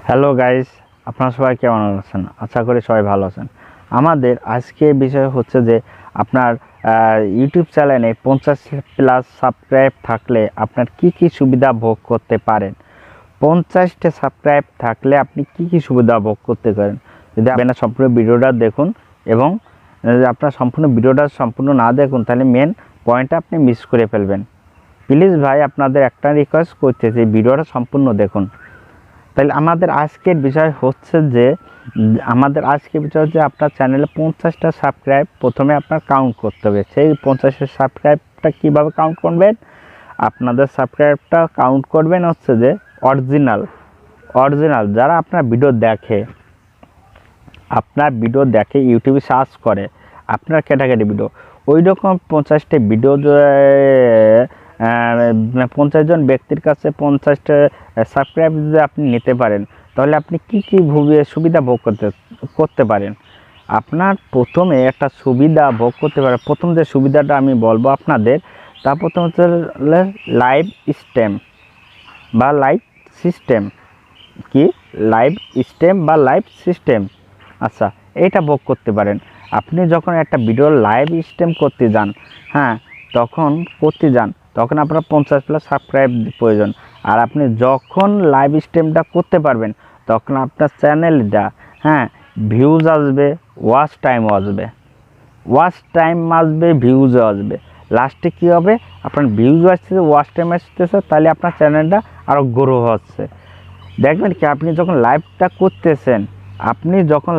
Hello guys, আপনারা সবাই কেমন আছেন? আশা করি সবাই ভালো আছেন। আমাদের আজকে বিষয় হচ্ছে যে আপনার ইউটিউব চ্যানেলে 50+ সাবস্ক্রাইব থাকলে আপনার কি কি সুবিধা ভোগ করতে পারেন। 50টা সাবস্ক্রাইব থাকলে আপনি কি কি সুবিধা ভোগ করতে পারেন। যদি আপনারা সম্পূর্ণ ভিডিওটা দেখুন এবং যদি আপনার সম্পূর্ণ ভিডিওটা সম্পূর্ণ না দেখুন তাহলে মেন পয়েন্টটা আপনি মিস করে ফেলবেন। প্লিজ ভাই, আপনাদের একটা রিকোয়েস্ট করতেছি, ভিডিওটা সম্পূর্ণ দেখুন। তাহলে আমাদের আজকের বিষয় হচ্ছে যে আপনার চ্যানেলে 50টা সাবস্ক্রাইব প্রথমে আপনার কাউন্ট করতে হবে। সেই 50টা সাবস্ক্রাইবটা কীভাবে কাউন্ট করবেন? আপনাদের সাবস্ক্রাইবটা কাউন্ট করবেন হচ্ছে যে অরিজিনাল যারা আপনার ভিডিও দেখে ইউটিউবে সার্চ করে আপনার ক্যাটাগরি ভিডিও, ওই রকম 50টা ভিডিও 50 জন ব্যক্তির কাছে 50টা সাবস্ক্রাইব যদি আপনি নিতে পারেন তাহলে আপনি কি কি সুবিধা ভোগ করতে পারেন। আপনার প্রথমে একটা সুবিধা ভোগ করতে পারেন। প্রথম যে সুবিধাটা আমি বলবো আপনাদের, তা প্রথম হচ্ছে লাইভ স্ট্রিম বা লাইভ সিস্টেম। লাইভ সিস্টেম, আচ্ছা, এইটা ভোগ করতে পারেন। আপনি যখন একটা ভিডিও লাইভ স্ট্রিম করতে যান, তখন আপনার 50+ সাবস্ক্রাইব প্রয়োজন। আর আপনি যখন লাইভ স্ট্রিমটা করতে পারবেন তখন আপনার চ্যানেলটা ভিউজ আসবে, ওয়াচ টাইম আসবে, ভিউজও আসবে। লাস্টে কী হবে? আপনার ভিউজ আসতেছে, ওয়াচ টাইম আসতেছে, তাহলে আপনার চ্যানেলটা আরও গ্রো হচ্ছে। দেখবেন কি, আপনি যখন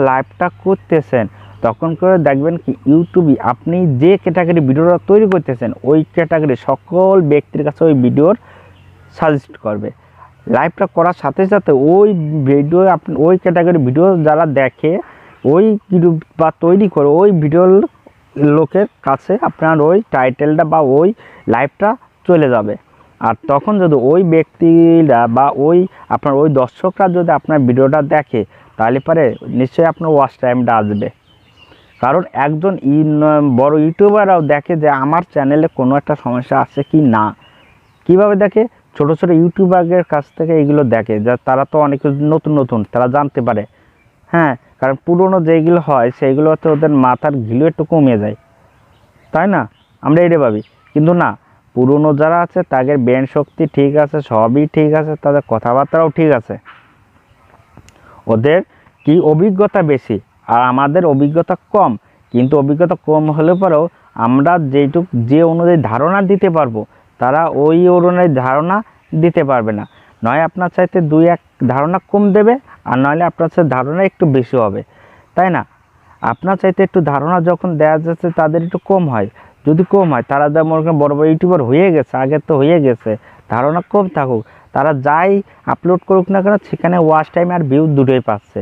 লাইভটা করতেছেন তখন করে দেখবেন কি ইউটিউবে আপনি যে ক্যাটাগরি ভিডিওটা তৈরি করতেছেন ওই ক্যাটাগরি সকল ব্যক্তির কাছে ওই ভিডিওর সাজেস্ট করবে। লাইভটা করার সাথে সাথে ওই ভিডিও ওই ক্যাটাগরি ভিডিও যারা দেখে ওই বা তৈরি করে ওই ভিডিওর লোকের কাছে আপনার ওই টাইটেলটা বা ওই লাইভটা চলে যাবে। আর তখন যদি ওই ব্যক্তিরা বা আপনার ওই দর্শকরা যদি আপনার ভিডিওটা দেখে তাহলে পরে নিশ্চয়ই আপনার ওয়াচ টাইমটা আসবে। কারণ একজন বড় ইউটিউবাররাও দেখে যে আমার চ্যানেলে কোনো একটা সমস্যা আছে কি না। কিভাবে দেখে? ছোট ইউটিউবারদের কাছ থেকে এগুলো দেখে, যা তারা তো অনেক নতুন তারা জানতে পারে। কারণ পুরনো যেগুলো হয় সেইগুলো হচ্ছে ওদের মাথার ঘিলু একটু কমে যায়, তাই না? আমরা এটা ভাবি, কিন্তু না, পুরনো যারা আছে তাদের ব্রেন শক্তি ঠিক আছে, সবই ঠিক আছে, তাদের কথাবার্তাও ঠিক আছে, ওদের কি অভিজ্ঞতা বেশি আর আমাদের অভিজ্ঞতা কম। কিন্তু অভিজ্ঞতা কম হলে পরেও আমরা যে অনুযায়ী ধারণা দিতে পারবো তারা ওই অনুযায়ী ধারণা দিতে পারবে না। নয় আপনার চাইতে 2-1 ধারণা কম দেবে, আর নইলে আপনার চাইতে ধারণা একটু বেশি হবে, তাই না? আপনার চাইতে একটু ধারণা যখন দেওয়া যাচ্ছে তাদের একটু কম হয়। যদি কম হয়, তারা যেমন বড় ইউটিউবার হয়ে গেছে, আগের তো হয়ে গেছে, ধারণা কম থাকুক, তারা যাই আপলোড করুক না কেন সেখানে ওয়াচ টাইম আর ভিউ দুটোই পাচ্ছে।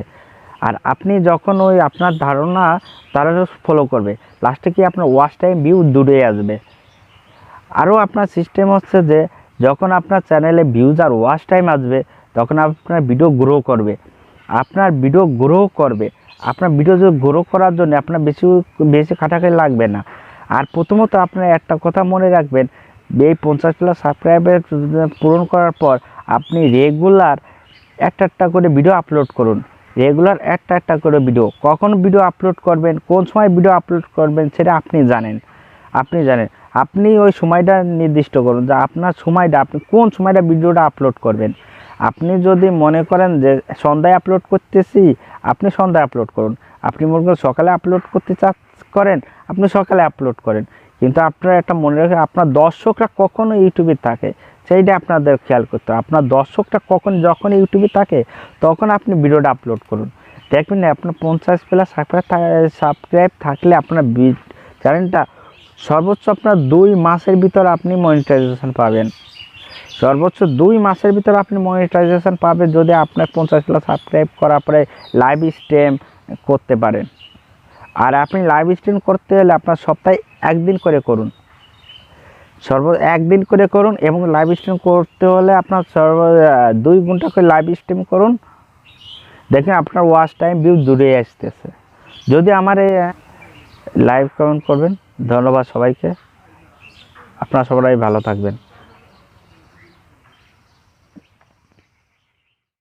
আর আপনি যখন ওই আপনার ধারণা তারা ফলো করবে, লাস্টে কি আপনার ওয়াচ টাইম ভিউ দুটোই আসবে। আরও আপনার সিস্টেম হচ্ছে যে যখন আপনার চ্যানেলে ভিউজ আর ওয়াচ টাইম আসবে তখন আপনার ভিডিও গ্রো করবে। আপনার ভিডিও যদি গ্রো করার জন্য আপনার বেশি খাটাখাটি লাগবে না। আর প্রথমত আপনার একটা কথা মনে রাখবেন, এই 50+ সাবস্ক্রাইবার পূরণ করার পর আপনি রেগুলার একটা করে ভিডিও আপলোড করুন। কখন ভিডিও আপলোড করবেন, কোন সময় ভিডিও আপলোড করবেন সেটা আপনি জানেন। আপনি ওই সময়টা নির্দিষ্ট করুন যে আপনার সময়টা, আপনি কোন সময়টা ভিডিওটা আপলোড করবেন। আপনি যদি মনে করেন যে সন্ধ্যায় আপলোড করতেছি, আপনি সন্ধ্যায় আপলোড করুন। আপনি মনে করেন সকালে আপলোড করতে করেন, আপনি সকালে আপলোড করেন। কিন্তু আপনারা একটা মনে রাখেন, আপনার দর্শকরা কখনো ইউটিউবে থাকে সেইটা আপনাদের খেয়াল করতে হবে। আপনার দর্শকরা যখন ইউটিউবে থাকে তখন আপনি ভিডিওটা আপলোড করুন। দেখবেন না, আপনার 50+ সাবস্ক্রাইব থাকলে আপনার চ্যানেলটা সর্বোচ্চ আপনার 2 মাসের ভিতর আপনি মনিটাইজেশন পাবেন। যদি আপনার 50+ সাবস্ক্রাইব করার পরে লাইভ স্ট্রিম করতে পারেন। আর আপনি লাইভ স্ট্রিম করতে হলে আপনার সপ্তাহে 1 দিন করে করুন, 1 দিন করে করুন। এবং লাইভ স্ট্রিম করতে হলে আপনার 2 ঘন্টা করে লাইভ স্ট্রিম করুন। দেখেন আপনার ওয়াচ টাইম ভিউ দূরে আসতেছে। যদি আমার এই লাইভ কমেন্ট করবেন। ধন্যবাদ সবাইকে, আপনারা সবাই ভালো থাকবেন।